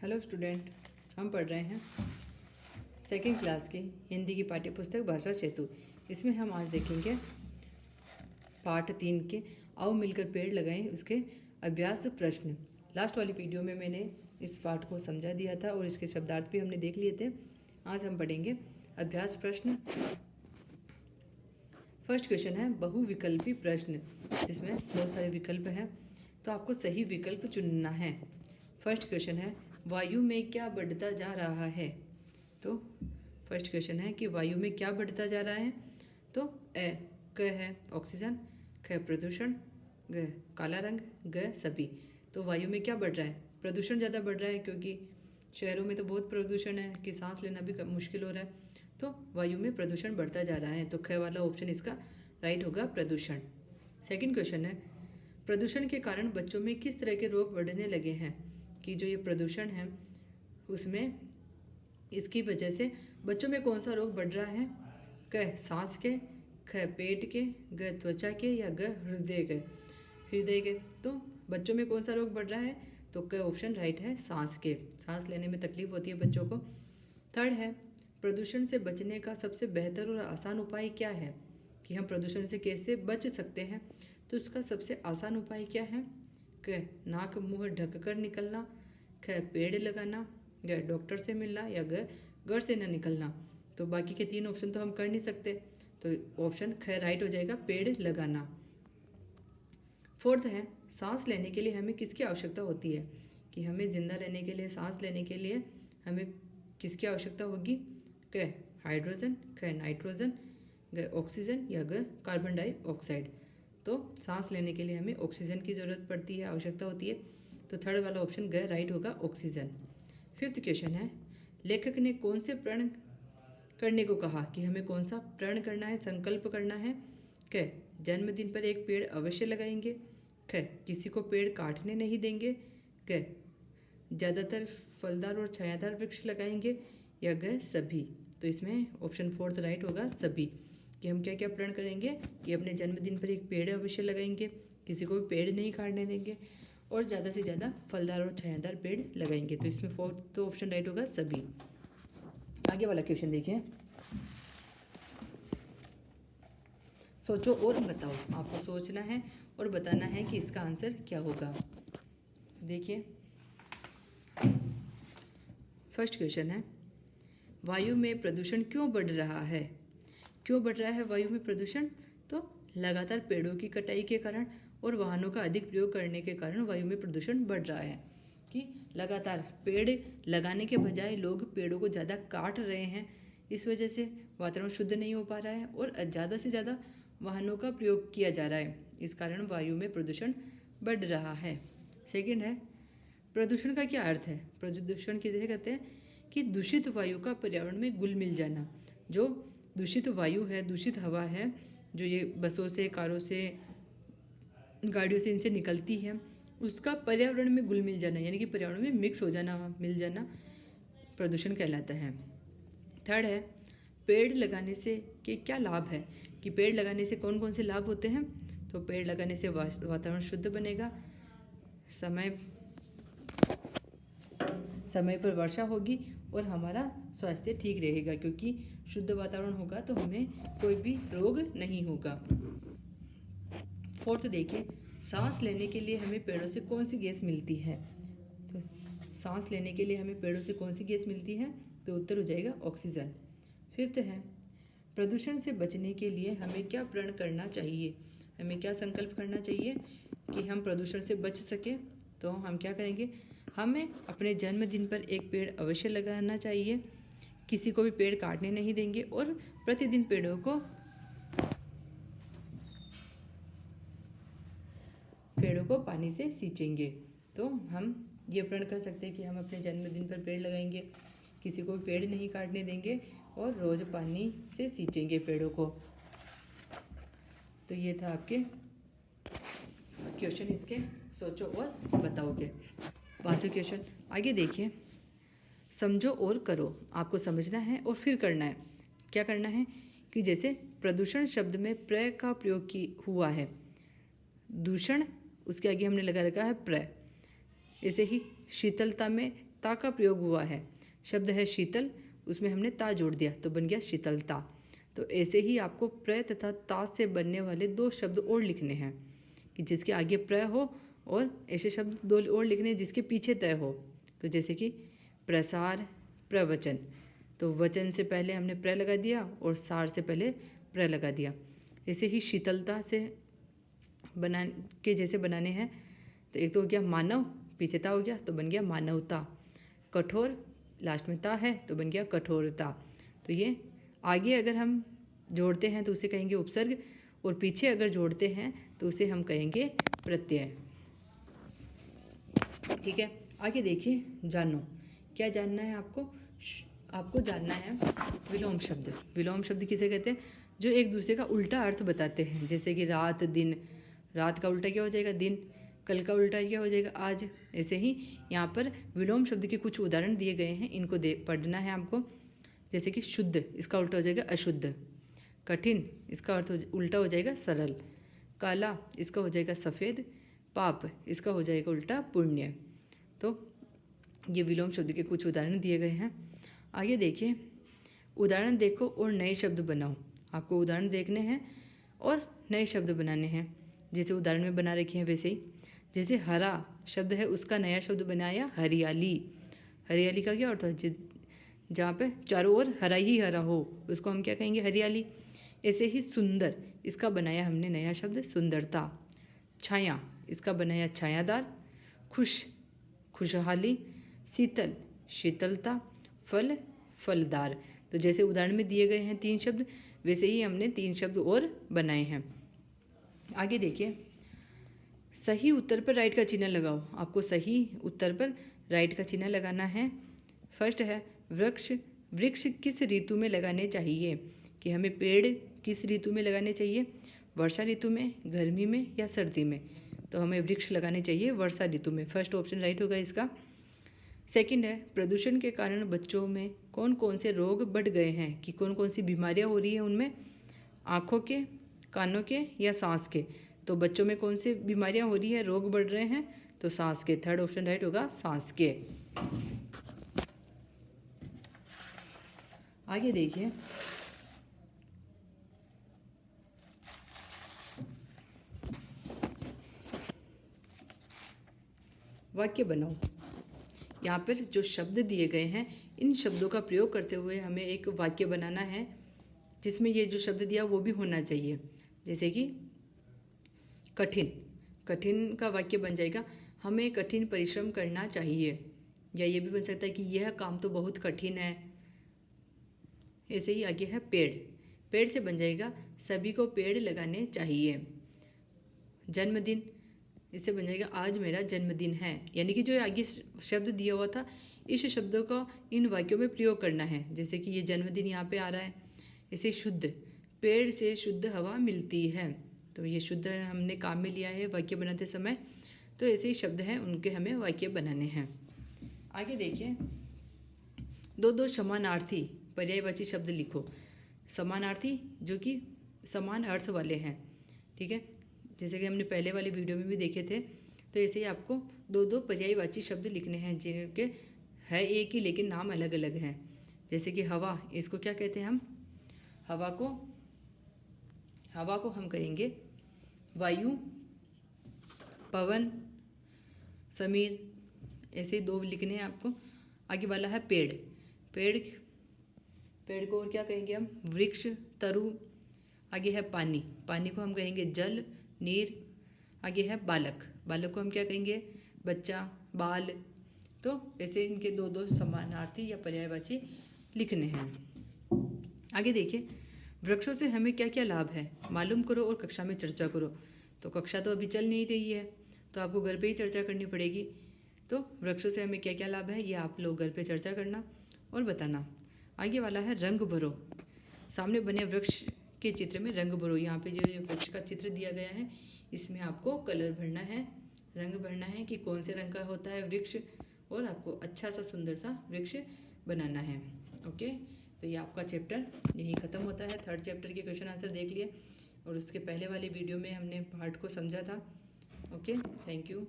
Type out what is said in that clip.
Hello student, हम पढ़ रहे हैं सेकंड क्लास की हिंदी की पाठ्य पुस्तक भाषा सेतु। इसमें हम आज देखेंगे पाठ 3 के आओ मिलकर पेड़ लगाएं उसके अभ्यास प्रश्न। लास्ट वाली वीडियो में मैंने इस पाठ को समझा दिया था और इसके शब्दार्थ भी हमने देख लिए थे। आज हम पढ़ेंगे अभ्यास प्रश्न। फर्स्ट क्वेश्चन है बहुविकल्पी प्रश्न, जिसमें बहुत सारे विकल्प हैं, तो आपको सही विकल्प चुनना है। फर्स्ट क्वेश्चन है वायु में क्या बढ़ता जा रहा है। तो फर्स्ट क्वेश्चन है कि वायु में क्या बढ़ता जा रहा है। तो क है ऑक्सीजन, ख प्रदूषण, ग काला रंग, ग सभी। तो वायु में क्या बढ़ रहा है? प्रदूषण ज़्यादा बढ़ रहा है, क्योंकि शहरों में तो बहुत प्रदूषण है कि सांस लेना भी मुश्किल हो रहा है। तो वायु में प्रदूषण बढ़ता जा रहा है, तो ख वाला ऑप्शन इसका राइट होगा, प्रदूषण। सेकंड क्वेश्चन है प्रदूषण के कारण बच्चों में किस तरह के रोग बढ़ने लगे हैं। कि जो ये प्रदूषण है उसमें इसकी वजह से बच्चों में कौन सा रोग बढ़ रहा है। क सांस के, ख पेट के, ग त्वचा के, या ग हृदय के। तो बच्चों में कौन सा रोग बढ़ रहा है? तो क ऑप्शन राइट है, सांस के। सांस लेने में तकलीफ होती है बच्चों को। थर्ड है प्रदूषण से बचने का सबसे बेहतर और आसान उपाय क्या है। कि हम प्रदूषण से कैसे बच सकते हैं। तो उसका सबसे आसान उपाय क्या है? क नाक मुंह ढक कर निकलना, ख पेड़ लगाना, ग डॉक्टर से मिलना, या ग घर से न निकलना। तो बाकी के तीन ऑप्शन तो हम कर नहीं सकते, तो ऑप्शन ख राइट हो जाएगा, पेड़ लगाना। फोर्थ है सांस लेने के लिए हमें किसकी आवश्यकता होती है। कि हमें जिंदा रहने के लिए, सांस लेने के लिए हमें किसकी आवश्यकता होगी। क हाइड्रोजन, ख नाइट्रोजन, ग ऑक्सीजन, या ग कार्बन डाइऑक्साइड। तो सांस लेने के लिए हमें ऑक्सीजन की ज़रूरत पड़ती है, आवश्यकता होती है। तो थर्ड वाला ऑप्शन ग राइट होगा, ऑक्सीजन। फिफ्थ क्वेश्चन है लेखक ने कौन से प्रण करने को कहा। कि हमें कौन सा प्रण करना है, संकल्प करना है। क जन्मदिन पर एक पेड़ अवश्य लगाएंगे, ख किसी को पेड़ काटने नहीं देंगे, ग ज़्यादातर फलदार और छायादार वृक्ष लगाएंगे, या ग सभी। तो इसमें ऑप्शन फोर्थ राइट होगा, सभी। कि हम क्या क्या प्रण करेंगे कि अपने जन्मदिन पर एक पेड़ अवश्य लगाएंगे, किसी को भी पेड़ नहीं काटने देंगे, और ज़्यादा से ज़्यादा फलदार और छायादार पेड़ लगाएंगे। तो इसमें फोर्थ तो ऑप्शन राइट होगा, सभी। आगे वाला क्वेश्चन देखिए। सोचो और बताओ। आपको सोचना है और बताना है कि इसका आंसर क्या होगा। देखिए फर्स्ट क्वेश्चन है वायु में प्रदूषण क्यों बढ़ रहा है। क्यों बढ़ रहा है वायु में प्रदूषण? तो लगातार पेड़ों की कटाई के कारण और वाहनों का अधिक प्रयोग करने के कारण वायु में प्रदूषण बढ़ रहा है। कि लगातार पेड़ लगाने के बजाय लोग पेड़ों को ज़्यादा काट रहे हैं, इस वजह से वातावरण शुद्ध नहीं हो पा रहा है और ज़्यादा से ज़्यादा वाहनों का प्रयोग किया जा रहा है, इस कारण वायु में प्रदूषण बढ़ रहा है। सेकेंड है प्रदूषण का क्या अर्थ है। प्रदूषण किसे कहते हैं? कि दूषित वायु का पर्यावरण में घुल मिल जाना। जो दूषित वायु है, दूषित हवा है, जो ये बसों से, कारों से, गाड़ियों से इनसे निकलती है, उसका पर्यावरण में घुल मिल जाना, यानी कि पर्यावरण में मिक्स हो जाना, मिल जाना प्रदूषण कहलाता है। थर्ड है पेड़ लगाने से के क्या लाभ है। कि पेड़ लगाने से कौन कौन से लाभ होते हैं। तो पेड़ लगाने से वातावरण शुद्ध बनेगा, समय पर वर्षा होगी और हमारा स्वास्थ्य ठीक रहेगा, क्योंकि शुद्ध वातावरण होगा तो हमें कोई भी रोग नहीं होगा। फोर्थ देखिए सांस लेने के लिए हमें पेड़ों से कौन सी गैस मिलती है। तो सांस लेने के लिए हमें पेड़ों से कौन सी गैस मिलती है? तो उत्तर हो जाएगा, ऑक्सीजन। फिफ्थ है प्रदूषण से बचने के लिए हमें क्या प्रण करना चाहिए। हमें क्या संकल्प करना चाहिए कि हम प्रदूषण से बच सकें। तो हम क्या करेंगे, हमें अपने जन्मदिन पर एक पेड़ अवश्य लगाना चाहिए, किसी को भी पेड़ काटने नहीं देंगे, और प्रतिदिन पेड़ों को पानी से सींचेंगे। तो हम ये प्रण कर सकते हैं कि हम अपने जन्मदिन पर पेड़ लगाएंगे, किसी को भी पेड़ नहीं काटने देंगे, और रोज़ पानी से सींचेंगे पेड़ों को। तो ये था आपके क्वेश्चन, इसके सोचो और बताओगे। पांचों क्वेश्चन आगे देखिए। समझो और करो। आपको समझना है और फिर करना है। क्या करना है कि जैसे प्रदूषण शब्द में प्र का प्रयोग हुआ है, दूषण उसके आगे हमने लगा रखा है प्र। ऐसे ही शीतलता में ता का प्रयोग हुआ है। शब्द है शीतल, उसमें हमने ता जोड़ दिया तो बन गया शीतलता। तो ऐसे ही आपको प्र तथा ता से बनने वाले 2 शब्द और लिखने हैं कि जिसके आगे प्र हो, और ऐसे शब्द 2 और लिखने हैं जिसके पीछे तय हो। तो जैसे कि प्रसार, प्रवचन, तो वचन से पहले हमने प्र लगा दिया और सार से पहले प्र लगा दिया। ऐसे ही शीतलता से बना के जैसे बनाने हैं, तो एक तो हो गया मानव, पीछे ता हो गया तो बन गया मानवता। कठोर, लास्ट में ता है तो बन गया कठोरता। तो ये आगे अगर हम जोड़ते हैं तो उसे कहेंगे उपसर्ग, और पीछे अगर जोड़ते हैं तो उसे हम कहेंगे प्रत्यय। ठीक है, आगे देखिए, जानो। क्या जानना है आपको? आपको जानना है विलोम शब्द। विलोम शब्द किसे कहते हैं? जो एक दूसरे का उल्टा अर्थ बताते हैं। जैसे कि रात, दिन, रात का उल्टा क्या हो जाएगा? दिन। कल का उल्टा क्या हो जाएगा? आज। ऐसे ही यहाँ पर विलोम शब्द के कुछ उदाहरण दिए गए हैं, इनको पढ़ना है आपको। जैसे कि शुद्ध, इसका उल्टा हो जाएगा अशुद्ध। कठिन, इसका अर्थ उल्टा हो जाएगा सरल। काला, इसका हो जाएगा सफ़ेद। पाप, इसका हो जाएगा उल्टा पुण्य। तो ये विलोम शब्द के कुछ उदाहरण दिए गए हैं। आगे देखिए, उदाहरण देखो और नए शब्द बनाओ। आपको उदाहरण देखने हैं और नए शब्द बनाने हैं, जैसे उदाहरण में बना रखे हैं वैसे ही। जैसे हरा शब्द है, उसका नया शब्द बनाया हरियाली। हरियाली का क्या अर्थ है? जहाँ पे चारों ओर हरा ही हरा हो, उसको हम क्या कहेंगे? हरियाली। ऐसे ही सुंदर, इसका बनाया हमने नया शब्द सुंदरता। छाया, इसका बनाया छायादार। खुश, खुशहाली। शीतल, शीतलता। फल, फलदार। तो जैसे उदाहरण में दिए गए हैं 3 शब्द, वैसे ही हमने 3 शब्द और बनाए हैं। आगे देखिए, सही उत्तर पर राइट का चिन्ह लगाओ। आपको सही उत्तर पर राइट का चिन्ह लगाना है। फर्स्ट है वृक्ष। वृक्ष किस ऋतु में लगाने चाहिए? कि हमें पेड़ किस ऋतु में लगाने चाहिए? वर्षा ऋतु में, गर्मी में या सर्दी में? तो हमें वृक्ष लगाने चाहिए वर्षा ऋतु में। फर्स्ट ऑप्शन राइट होगा इसका। सेकंड है प्रदूषण के कारण बच्चों में कौन कौन से रोग बढ़ गए हैं? कि कौन कौन सी बीमारियां हो रही हैं उनमें? आँखों के, कानों के या सांस के? तो बच्चों में कौन सी बीमारियां हो रही है, रोग बढ़ रहे हैं? तो सांस के। थर्ड ऑप्शन राइट होगा, सांस के। आगे देखिए, वाक्य बनाओ। यहाँ पर जो शब्द दिए गए हैं, इन शब्दों का प्रयोग करते हुए हमें एक वाक्य बनाना है, जिसमें ये जो शब्द दिया वो भी होना चाहिए। जैसे कि कठिन, कठिन का वाक्य बन जाएगा हमें कठिन परिश्रम करना चाहिए, या ये भी बन सकता है कि यह काम तो बहुत कठिन है। ऐसे ही आगे है पेड़। पेड़ से बन जाएगा सभी को पेड़ लगाने चाहिए। जन्मदिन, इससे बन जाएगा आज मेरा जन्मदिन है। यानी कि जो आगे शब्द दिया हुआ था, इस शब्दों का इन वाक्यों में प्रयोग करना है। जैसे कि ये जन्मदिन यहाँ पे आ रहा है। इसे शुद्ध, पेड़ से शुद्ध हवा मिलती है। तो ये शुद्ध हमने काम में लिया है वाक्य बनाते समय। तो ऐसे ही शब्द हैं, उनके हमें वाक्य बनाने हैं। आगे देखिए, 2 समानार्थी पर्यायवाची शब्द लिखो। समानार्थी जो कि समान अर्थ वाले हैं। ठीक है, जैसे कि हमने पहले वाले वीडियो में भी देखे थे। तो ऐसे ही आपको 2 पर्यायवाची शब्द लिखने हैं, जिनके है एक ही लेकिन नाम अलग अलग हैं। जैसे कि हवा, इसको क्या कहते हैं हम? हवा को हम कहेंगे वायु, पवन, समीर। ऐसे 2 लिखने हैं आपको। आगे वाला है पेड़। पेड़ को और क्या कहेंगे हम? वृक्ष, तरु। आगे है पानी। पानी को हम कहेंगे जल, नीर। आगे है बालक। बालक को हम क्या कहेंगे? बच्चा, बाल। तो ऐसे इनके 2 समानार्थी या पर्यायवाची लिखने हैं। आगे देखिए, वृक्षों से हमें क्या क्या लाभ है मालूम करो और कक्षा में चर्चा करो। तो कक्षा तो अभी चल नहीं रही है, तो आपको घर पे ही चर्चा करनी पड़ेगी। तो वृक्षों से हमें क्या क्या लाभ है, ये आप लोग घर पे चर्चा करना और बताना। आगे वाला है रंग भरो। सामने बने वृक्ष के चित्र में रंग भरो। यहाँ पे जो वृक्ष का चित्र दिया गया है, इसमें आपको कलर भरना है, रंग भरना है कि कौन से रंग का होता है वृक्ष, और आपको अच्छा सा सुंदर सा वृक्ष बनाना है। ओके, तो ये आपका चैप्टर यहीं ख़त्म होता है। 3rd चैप्टर के क्वेश्चन आंसर देख लिए, और उसके पहले वाले वीडियो में हमने पार्ट को समझा था। Okay, thank you.